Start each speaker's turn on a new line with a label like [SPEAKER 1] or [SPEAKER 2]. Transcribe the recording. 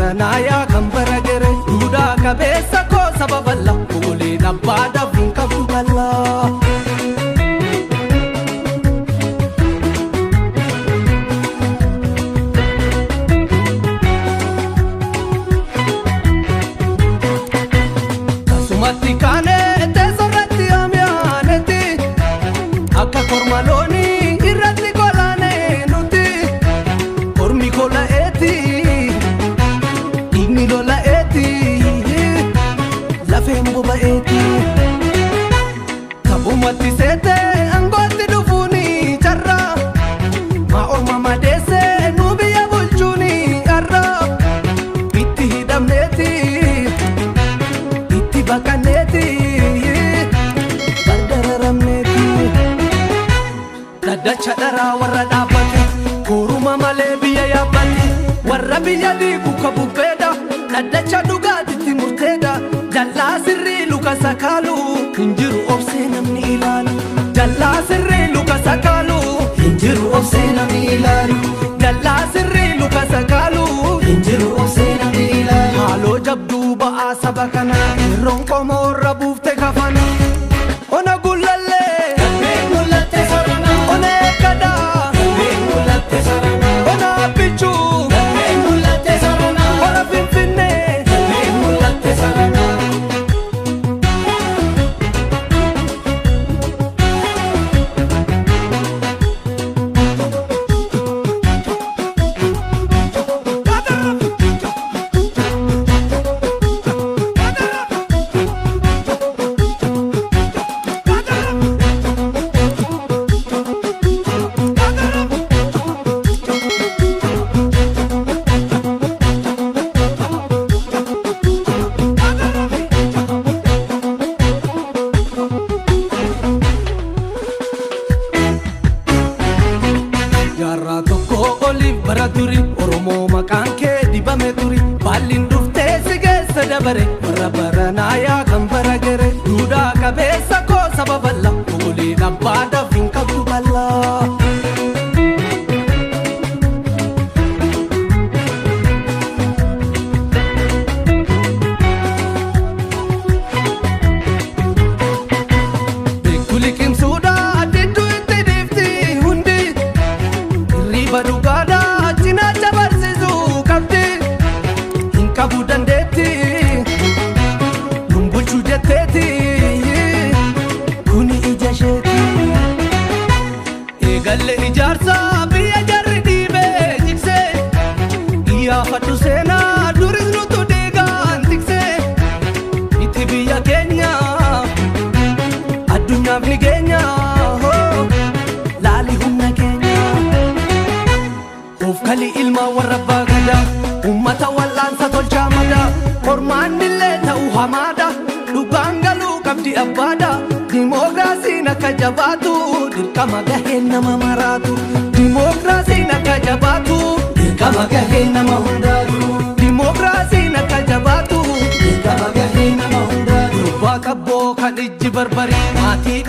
[SPEAKER 1] baranaya kambara gere duda kabesa ko sababalla kule na bada vinka bugalla kasumati kane te sorati amyaneti akka kormaloni irratti kolane nuti ormi kola eti igni lola eti la fembo ba eti kabumati sete angoti dufuni charra ma orma madese nubiya bulchuni arra bitti hidamneti bitti bakaneti bardararamneti dadacha dara warra dabate kuruma male biya yabate warra biya diku kabubeda dadacha dugati murteda jalla sirri luka sakalu hinjiru obsena ni ilalu jalla sirri luka sakalu hinjiru obsena ni ilalu jalla sirri luka sakalu hinjiru obsena ni ilalu halo jabdu ba asabakana ronko morra bufte kafana ona gullalle gullatte sarana ona kada gullatte sarana ona pichu gullatte sarana ona finfinne gullatte sarana Jarra tokko oliif bara duri Oromoo maqaan kee dibame duri Baalliin dhuftee si geessa dabare warra baranaayaa kan bara gere duudhaa qabeessa koo sababalla Ogoleen abbaa dafin qabdu ballaa badugada jina jabarsisu kabdi hinkabu dandetti lumbulchu jetteti kuni ijasheti egalle ijarsa biya jarri dibe jikse iya fatu sena duris nutu digan tikse iti biya kenya addunyaaf ni kenya lali humna kenya kali ilma warabba gada ummata wallansa tolchamada kormaanillee ta'u hamada dhugaangaluu qabdi abbada dimookiraasiin akka jabaatu dirqama gaheen nama maraatu dimookiraasiin akka jabaatu dirqama gaheen nama hundaatu dimookiraasiin akka jabaatu dirqama gaheen nama hundaatu dubbaa qabboo kan ijji barbari maatii